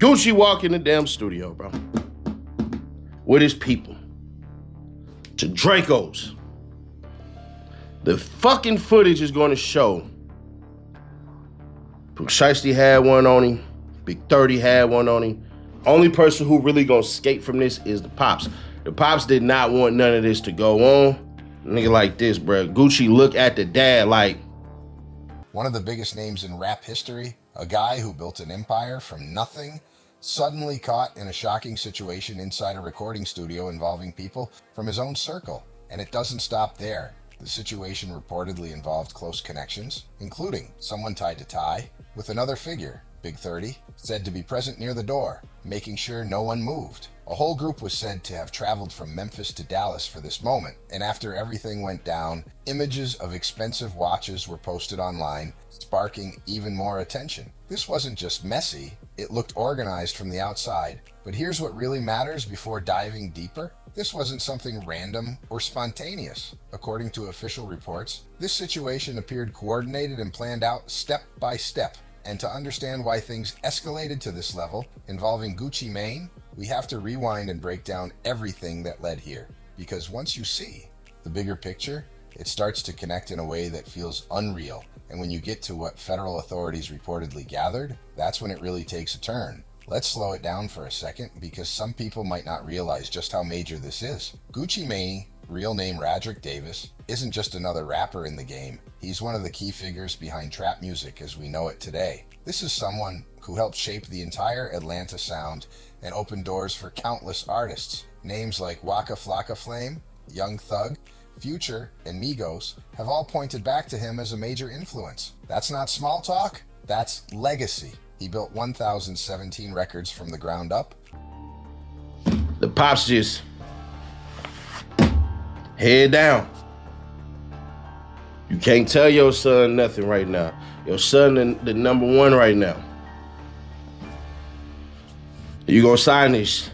Gucci walk in the damn studio, bro, with his people, to Draco's. The fucking footage is going to show Pooh Shiesty had one on him, Big 30 had one on him. Only person who really gonna escape from this is the Pops. The Pops did not want none of this to go on. Nigga like this, bro. Gucci look at the dad like... One of the biggest names in rap history, a guy who built an empire from nothing, suddenly caught in a shocking situation inside a recording studio involving people from his own circle. And it doesn't stop there. The situation reportedly involved close connections, including someone tied to Ty, with another figure, Big 30, said to be present near the door, making sure no one moved. A whole group was said to have traveled from Memphis to Dallas for this moment, and after everything went down, images of expensive watches were posted online, sparking even more attention. This wasn't just messy, it looked organized from the outside. But here's what really matters before diving deeper. This wasn't something random or spontaneous. According to official reports, this situation appeared coordinated and planned out step by step. And to understand why things escalated to this level, involving Gucci Mane, we have to rewind and break down everything that led here. Because once you see the bigger picture, it starts to connect in a way that feels unreal. And when you get to what federal authorities reportedly gathered, that's when it really takes a turn. Let's slow it down for a second, because some people might not realize just how major this is. Gucci Mane, real name Radrick Davis, isn't just another rapper in the game. He's one of the key figures behind trap music as we know it today. This is someone who helped shape the entire Atlanta sound and opened doors for countless artists. Names like Waka Flocka Flame, Young Thug, Future, and Migos have all pointed back to him as a major influence. That's not small talk, that's legacy. He built 1,017 records from the ground up. The Pops just head down. You can't tell your son nothing right now. Your son the number one right now. You gonna sign this?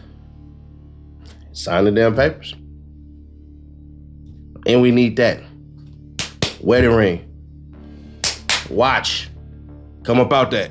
Sign the damn papers. And we need that. Wedding ring. Watch. Come up out that.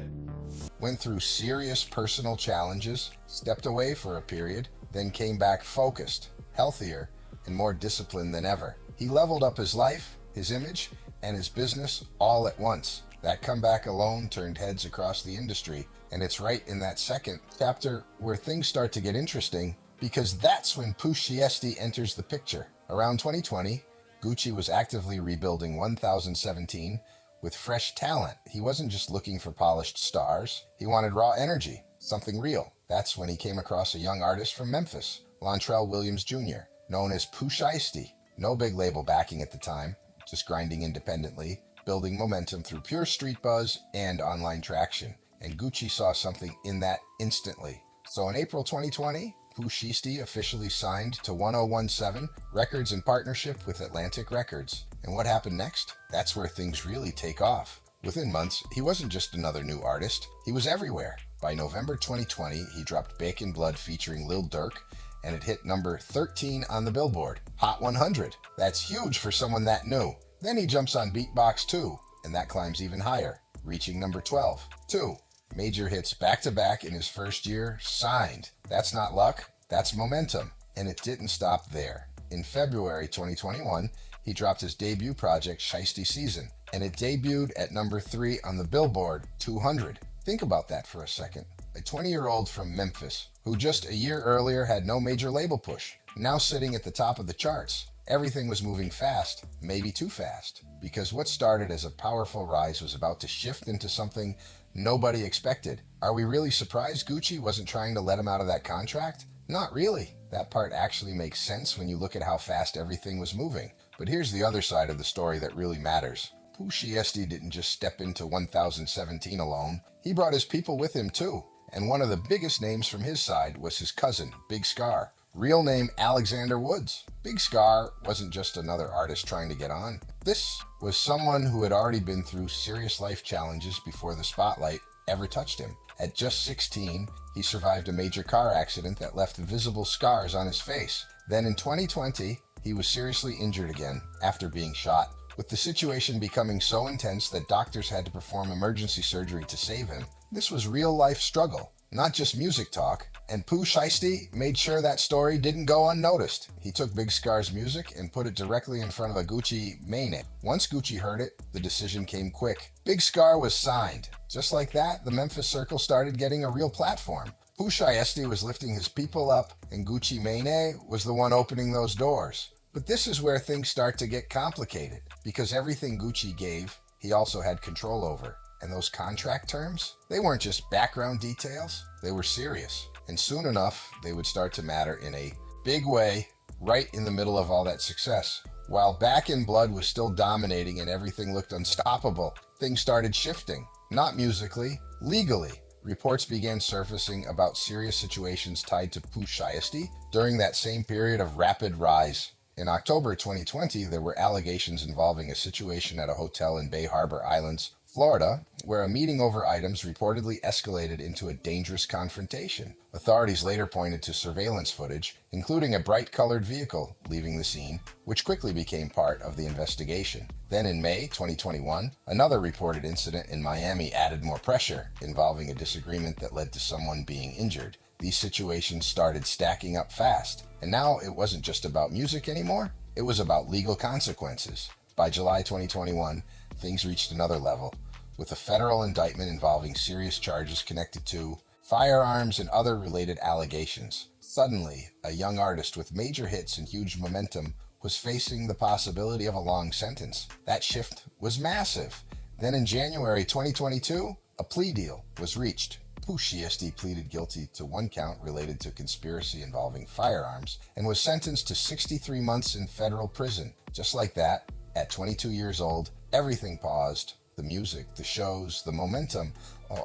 Went through serious personal challenges, stepped away for a period, then came back focused, healthier, and more disciplined than ever. He leveled up his life, his image, and his business all at once. That comeback alone turned heads across the industry, and it's right in that second chapter where things start to get interesting, because that's when Pooh Shiesty enters the picture. Around 2020, Gucci was actively rebuilding 1017 with fresh talent. He wasn't just looking for polished stars, he wanted raw energy, something real. That's when he came across a young artist from Memphis, Lontrell Williams Jr., known as Pooh Shiesty. No big label backing at the time, just grinding independently, building momentum through pure street buzz and online traction. And Gucci saw something in that instantly. So in April 2020, Pooh Shiesty officially signed to 1017 Records in partnership with Atlantic Records. And what happened next? That's where things really take off. Within months, he wasn't just another new artist, he was everywhere. By November 2020, he dropped Bacon Blood featuring Lil Durk, and it hit number 13 on the Billboard Hot 100. That's huge for someone that new. Then he jumps on Beatbox 2, and that climbs even higher, reaching number 12. 2 major hits back-to-back in his first year, signed. That's not luck, that's momentum. And it didn't stop there. In February 2021, he dropped his debut project, Shiesty Season, and it debuted at number 3 on the Billboard 200. Think about that for a second. A 20-year-old from Memphis, who just a year earlier had no major label push, now sitting at the top of the charts. Everything was moving fast, maybe too fast, because what started as a powerful rise was about to shift into something nobody expected. Are we really surprised Gucci wasn't trying to let him out of that contract? Not really. That part actually makes sense when you look at how fast everything was moving. But here's the other side of the story that really matters. Pooh Shiesty didn't just step into 1017 alone. He brought his people with him too. And one of the biggest names from his side was his cousin, Big Scar. Real name Alexander Woods. Big Scar wasn't just another artist trying to get on. This was someone who had already been through serious life challenges before the spotlight ever touched him. At just 16, he survived a major car accident that left visible scars on his face. Then in 2020, he was seriously injured again after being shot, with the situation becoming so intense that doctors had to perform emergency surgery to save him. This was real-life struggle. not just music talk, and Pooh Shiesty made sure that story didn't go unnoticed. He took Big Scar's music and put it directly in front of a Gucci Mane. Once Gucci heard it, the decision came quick. Big Scar was signed. Just like that, the Memphis Circle started getting a real platform. Pooh Shiesty was lifting his people up, and Gucci Mane was the one opening those doors. But this is where things start to get complicated, because everything Gucci gave, he also had control over. And those contract terms? They weren't just background details, they were serious. And soon enough, they would start to matter in a big way, right in the middle of all that success. While Back in Blood was still dominating and everything looked unstoppable, things started shifting. Not musically, legally. Reports began surfacing about serious situations tied to Pooh Shiesty during that same period of rapid rise. In October 2020, there were allegations involving a situation at a hotel in Bay Harbor Islands, Florida, where a meeting over items reportedly escalated into a dangerous confrontation. Authorities later pointed to surveillance footage, including a bright-colored vehicle leaving the scene, which quickly became part of the investigation. Then in May 2021, another reported incident in Miami added more pressure, involving a disagreement that led to someone being injured. These situations started stacking up fast, and now it wasn't just about music anymore, it was about legal consequences. By July 2021, things reached another level, with a federal indictment involving serious charges connected to firearms and other related allegations. Suddenly, a young artist with major hits and huge momentum was facing the possibility of a long sentence. That shift was massive. Then in January 2022, a plea deal was reached. Pooh Shiesty pleaded guilty to one count related to conspiracy involving firearms and was sentenced to 63 months in federal prison. Just like that, at 22 years old, everything paused. The music, the shows, the momentum,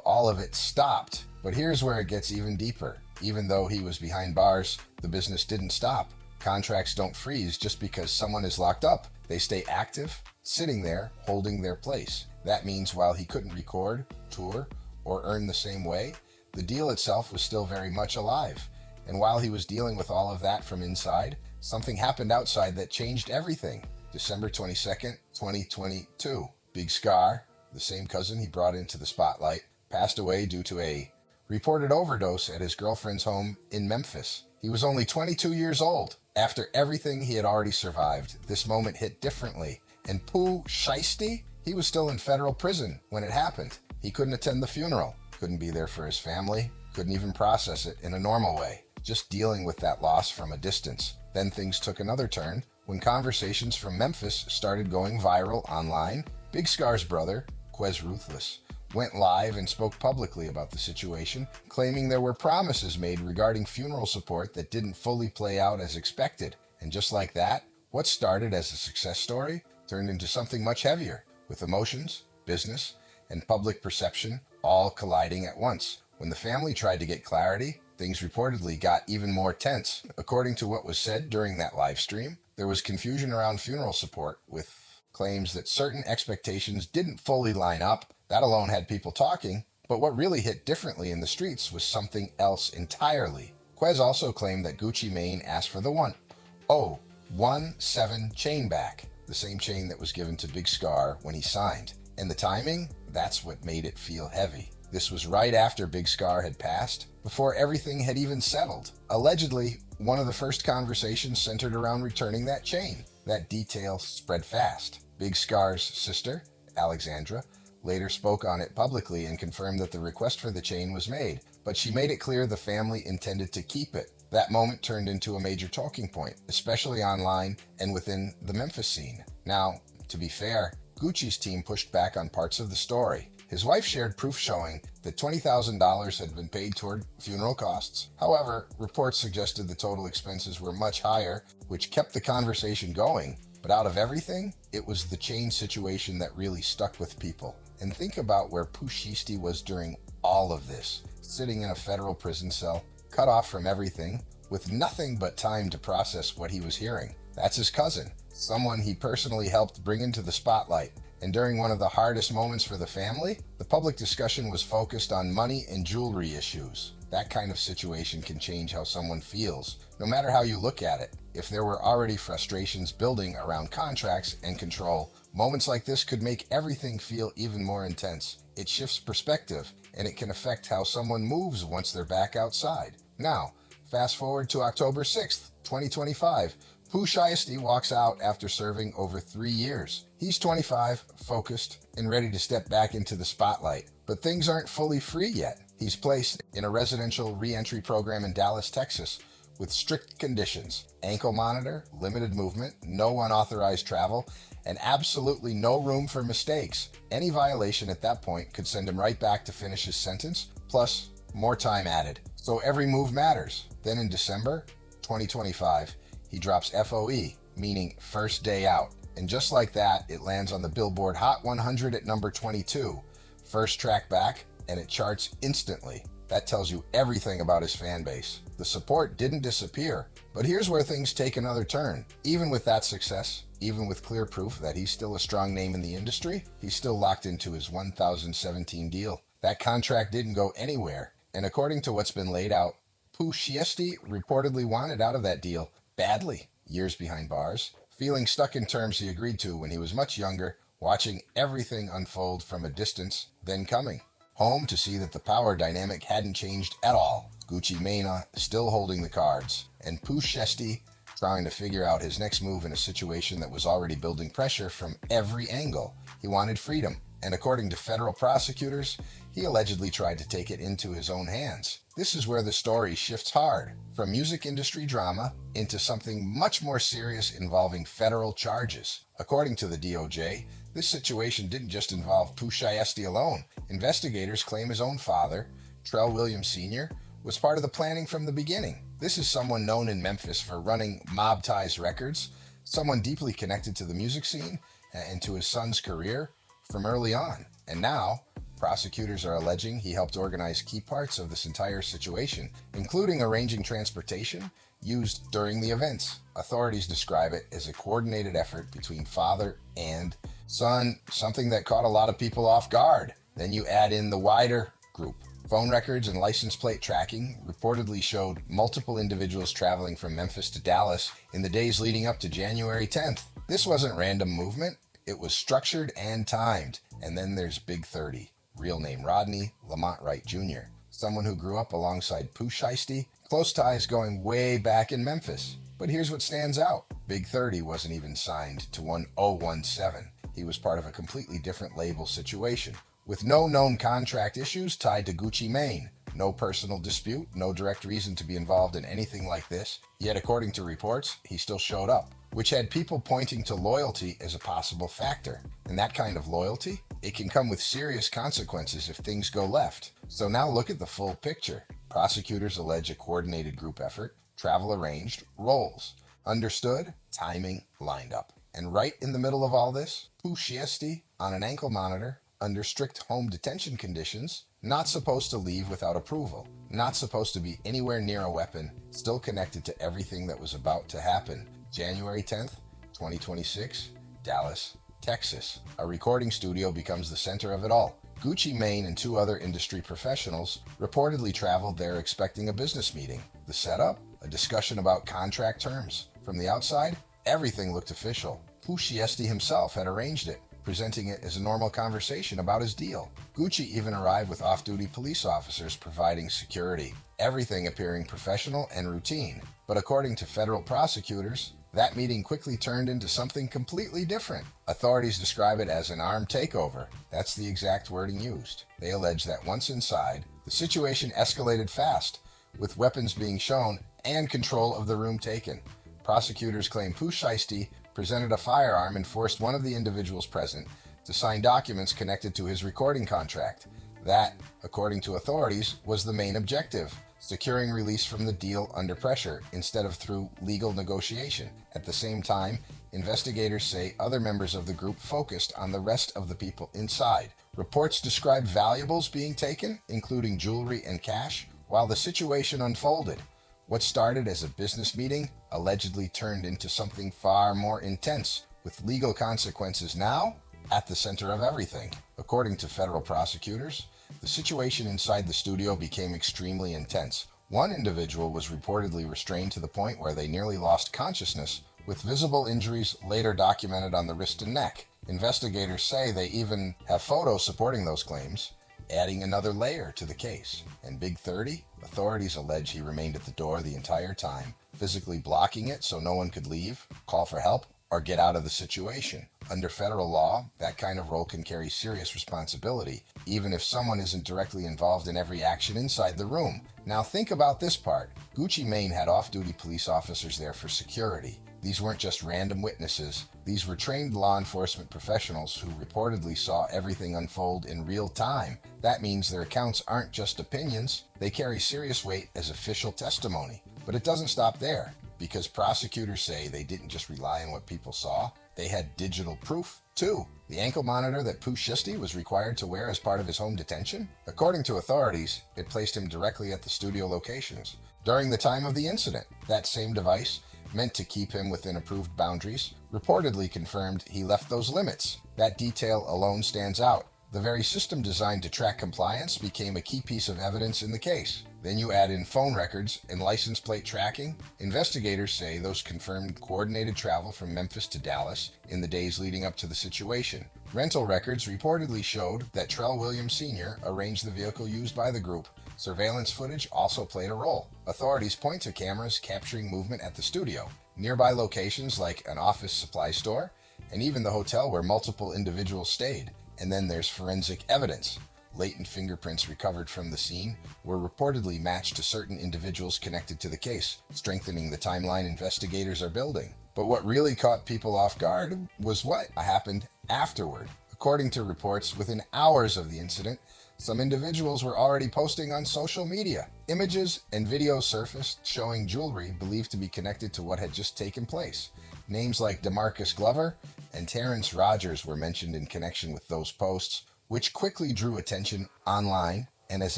all of it stopped. But here's where it gets even deeper. Even though he was behind bars, the business didn't stop. Contracts don't freeze just because someone is locked up. They stay active, sitting there, holding their place. That means while he couldn't record, tour, or earn the same way, the deal itself was still very much alive. And while he was dealing with all of that from inside, something happened outside that changed everything. December 22nd, 2022. Big Scar, the same cousin he brought into the spotlight, passed away due to a reported overdose at his girlfriend's home in Memphis. He was only 22 years old. After everything he had already survived, this moment hit differently. And Pooh Shiesty, he was still in federal prison when it happened. He couldn't attend the funeral, couldn't be there for his family, couldn't even process it in a normal way, just dealing with that loss from a distance. Then things took another turn when conversations from Memphis started going viral online. Big Scar's brother, Quez Ruthless, went live and spoke publicly about the situation, claiming there were promises made regarding funeral support that didn't fully play out as expected. And just like that, what started as a success story turned into something much heavier, with emotions, business, and public perception all colliding at once. When the family tried to get clarity, things reportedly got even more tense. According to what was said during that live stream, there was confusion around funeral support, with claims that certain expectations didn't fully line up. That alone had people talking, but what really hit differently in the streets was something else entirely. Quez also claimed that Gucci Mane asked for the 1017 chain back, the same chain that was given to Big Scar when he signed. And the timing? That's what made it feel heavy. This was right after Big Scar had passed, before everything had even settled. Allegedly, one of the first conversations centered around returning that chain. That detail spread fast. Big Scar's sister, Alexandra, later spoke on it publicly and confirmed that the request for the chain was made, but she made it clear the family intended to keep it. That moment turned into a major talking point, especially online and within the Memphis scene. Now, to be fair, Gucci's team pushed back on parts of the story. His wife shared proof showing that $20,000 had been paid toward funeral costs. However, reports suggested the total expenses were much higher, which kept the conversation going. But out of everything, it was the chain situation that really stuck with people. And think about where Pooh Shiesty was during all of this, sitting in a federal prison cell, cut off from everything, with nothing but time to process what he was hearing. That's his cousin, someone he personally helped bring into the spotlight. And during one of the hardest moments for the family, the public discussion was focused on money and jewelry issues. That kind of situation can change how someone feels, no matter how you look at it. If there were already frustrations building around contracts and control, moments like this could make everything feel even more intense. It shifts perspective, and it can affect how someone moves once they're back outside. Now, fast forward to October 6th, 2025. Pooh Shiesty walks out after serving over 3 years. He's 25, focused, and ready to step back into the spotlight. But things aren't fully free yet. He's placed in a residential re-entry program in Dallas, Texas, with strict conditions: ankle monitor, limited movement, no unauthorized travel, and absolutely no room for mistakes. Any violation at that point could send him right back to finish his sentence, plus more time added. So every move matters. Then in December 2025, he drops FOE, meaning first day out. And just like that, it lands on the Billboard Hot 100 at number 22. First track back, and it charts instantly. That tells you everything about his fan base. The support didn't disappear, but here's where things take another turn. Even with that success, even with clear proof that he's still a strong name in the industry, he's still locked into his 2017 deal. That contract didn't go anywhere, and according to what's been laid out, Pooh Shiesty reportedly wanted out of that deal badly, years behind bars, feeling stuck in terms he agreed to when he was much younger, watching everything unfold from a distance, then coming home to see that the power dynamic hadn't changed at all. Gucci Mane still holding the cards, and Pooh Shiesty trying to figure out his next move in a situation that was already building pressure from every angle. He wanted freedom, and according to federal prosecutors, he allegedly tried to take it into his own hands. This is where the story shifts hard, from music industry drama into something much more serious involving federal charges. According to the DOJ, this situation didn't just involve Pooh Shiesty alone. Investigators claim his own father, Trell Williams Sr., was part of the planning from the beginning. This is someone known in Memphis for running Mob Ties Records, someone deeply connected to the music scene and to his son's career from early on. And now, prosecutors are alleging he helped organize key parts of this entire situation, including arranging transportation used during the events. Authorities describe it as a coordinated effort between father and son, something that caught a lot of people off guard. Then you add in the wider group. Phone records and license plate tracking reportedly showed multiple individuals traveling from Memphis to Dallas in the days leading up to January 10th. This wasn't random movement, it was structured and timed. And then there's Big 30, real name Rodney Lamont Wright Jr., someone who grew up alongside Pooh Shiesty, close ties going way back in Memphis. But here's what stands out. Big 30 wasn't even signed to 1017. He was part of a completely different label situation, with no known contract issues tied to Gucci Mane. No personal dispute, no direct reason to be involved in anything like this. Yet according to reports, he still showed up, which had people pointing to loyalty as a possible factor. And that kind of loyalty, it can come with serious consequences if things go left. So now look at the full picture. Prosecutors allege a coordinated group effort, travel arranged, roles understood, timing lined up. And right in the middle of all this, Pooh Shiesty on an ankle monitor, under strict home detention conditions, not supposed to leave without approval, not supposed to be anywhere near a weapon, still connected to everything that was about to happen. January 10th, 2026, Dallas, Texas. A recording studio becomes the center of it all. Gucci Mane and 2 other industry professionals reportedly traveled there expecting a business meeting. The setup? A discussion about contract terms. From the outside, everything looked official. Pooh Shiesty himself had arranged it, presenting it as a normal conversation about his deal. Gucci even arrived with off-duty police officers providing security, everything appearing professional and routine. But according to federal prosecutors, that meeting quickly turned into something completely different. Authorities describe it as an armed takeover. That's the exact wording used. They allege that once inside, the situation escalated fast, with weapons being shown and control of the room taken. Prosecutors claim Pooh Shiesty presented a firearm and forced one of the individuals present to sign documents connected to his recording contract. That, according to authorities, was the main objective, securing release from the deal under pressure instead of through legal negotiation. At the same time, investigators say other members of the group focused on the rest of the people inside. Reports describe valuables being taken, including jewelry and cash, while the situation unfolded. What started as a business meeting allegedly turned into something far more intense, with legal consequences now at the center of everything. According to federal prosecutors, the situation inside the studio became extremely intense. One individual was reportedly restrained to the point where they nearly lost consciousness, with visible injuries later documented on the wrist and neck. Investigators say they even have photos supporting those claims. adding another layer to the case. And Big 30, authorities allege he remained at the door the entire time, physically blocking it so no one could leave, call for help, or get out of the situation. Under federal law, that kind of role can carry serious responsibility, even if someone isn't directly involved in every action inside the room. Now think about this part. Gucci Mane had off-duty police officers there for security. These weren't just random witnesses. These were trained law enforcement professionals who reportedly saw everything unfold in real time. That means their accounts aren't just opinions. They carry serious weight as official testimony. But it doesn't stop there, because prosecutors say they didn't just rely on what people saw. They had digital proof, too. The ankle monitor that Pooh Shiesty was required to wear as part of his home detention? According to authorities, it placed him directly at the studio locations. During the time of the incident, that same device, meant to keep him within approved boundaries, reportedly confirmed he left those limits. That detail alone stands out. The very system designed to track compliance became a key piece of evidence in the case. Then you add in phone records and license plate tracking. Investigators say those confirmed coordinated travel from Memphis to Dallas in the days leading up to the situation. Rental records reportedly showed that Trell Williams Sr. arranged the vehicle used by the group. Surveillance footage also played a role. Authorities point to cameras capturing movement at the studio, nearby locations like an office supply store, and even the hotel where multiple individuals stayed. And then there's forensic evidence. Latent fingerprints recovered from the scene were reportedly matched to certain individuals connected to the case, strengthening the timeline investigators are building. But what really caught people off guard was what happened afterward. According to reports, within hours of the incident, some individuals were already posting on social media. Images and videos surfaced showing jewelry believed to be connected to what had just taken place. Names like DeMarcus Glover and Terrence Rogers were mentioned in connection with those posts, which quickly drew attention online. And as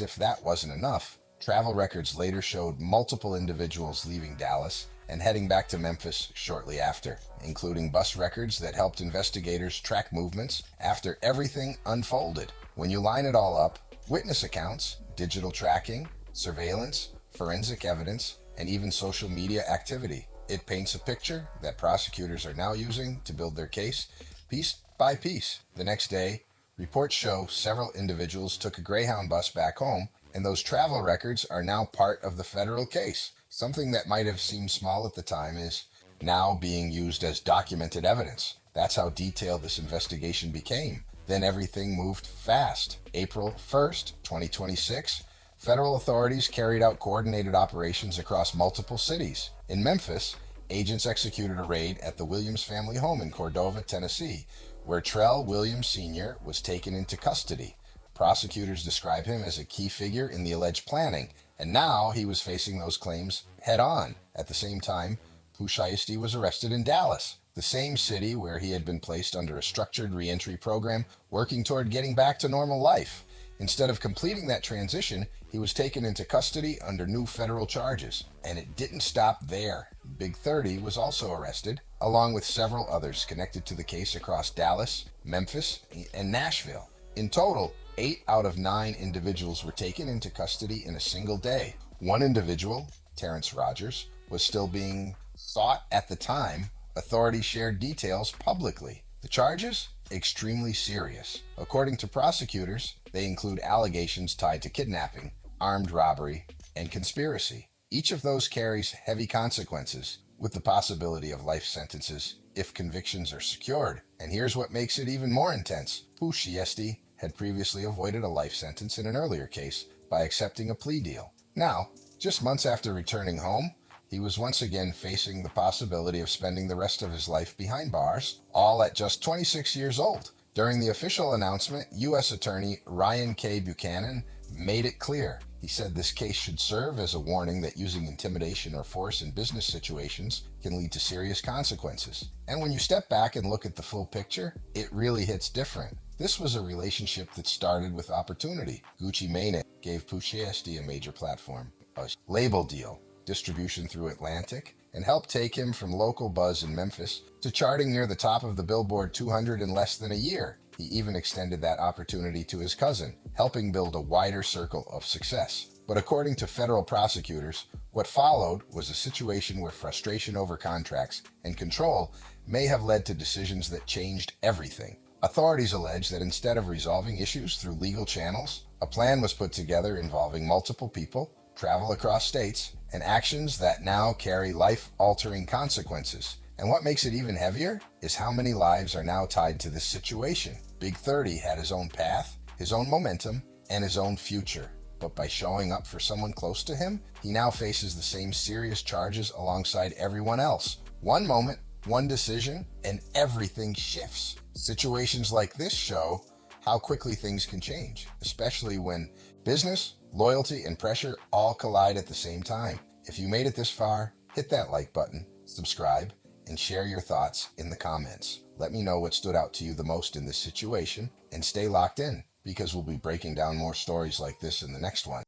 if that wasn't enough, travel records later showed multiple individuals leaving Dallas and heading back to Memphis shortly after, including bus records that helped investigators track movements after everything unfolded. When you line it all up, witness accounts, digital tracking, surveillance, forensic evidence, and even social media activity, it paints a picture that prosecutors are now using to build their case piece by piece. The next day, reports show several individuals took a Greyhound bus back home, and those travel records are now part of the federal case. Something that might have seemed small at the time is now being used as documented evidence. That's how detailed this investigation became. Then everything moved fast. April 1st, 2026, federal authorities carried out coordinated operations across multiple cities. In Memphis, agents executed a raid at the Williams family home in Cordova, Tennessee, where Trell Williams Sr. was taken into custody. Prosecutors describe him as a key figure in the alleged planning, and now he was facing those claims head-on. At the same time, Pooh Shiesty was arrested in Dallas, the same city where he had been placed under a structured re-entry program working toward getting back to normal life. Instead of completing that transition, he was taken into custody under new federal charges. And it didn't stop there. Big 30 was also arrested, along with several others connected to the case across Dallas, Memphis, and Nashville. In total, 8 out of 9 individuals were taken into custody in a single day. One individual, Terrence Rogers, was still being sought at the time. Authorities shared details publicly. The charges? Extremely serious. According to prosecutors, they include allegations tied to kidnapping, armed robbery, and conspiracy. Each of those carries heavy consequences, with the possibility of life sentences if convictions are secured. And here's what makes it even more intense. Pooh Shiesty had previously avoided a life sentence in an earlier case by accepting a plea deal. Now, just months after returning home, he was once again facing the possibility of spending the rest of his life behind bars, all at just 26 years old. During the official announcement, U.S. Attorney Ryan K. Buchanan made it clear. He said this case should serve as a warning that using intimidation or force in business situations can lead to serious consequences. And when you step back and look at the full picture, it really hits different. This was a relationship that started with opportunity. Gucci Mane gave Pooh Shiesty a major platform, a label deal, distribution through Atlantic, and helped take him from local buzz in Memphis to charting near the top of the Billboard 200 in less than a year. He even extended that opportunity to his cousin, helping build a wider circle of success. But according to federal prosecutors, what followed was a situation where frustration over contracts and control may have led to decisions that changed everything. Authorities allege that instead of resolving issues through legal channels, A plan was put together involving multiple people, travel across states, and actions that now carry life-altering consequences. And what makes it even heavier is how many lives are now tied to this situation. Big 30 had his own path, his own momentum, and his own future. But by showing up for someone close to him, he now faces the same serious charges alongside everyone else. One moment, one decision, and everything shifts. Situations like this show how quickly things can change, especially when business, loyalty, and pressure all collide at the same time. If you made it this far, hit that like button, subscribe, and share your thoughts in the comments. Let me know what stood out to you the most in this situation, and stay locked in, because we'll be breaking down more stories like this in the next one.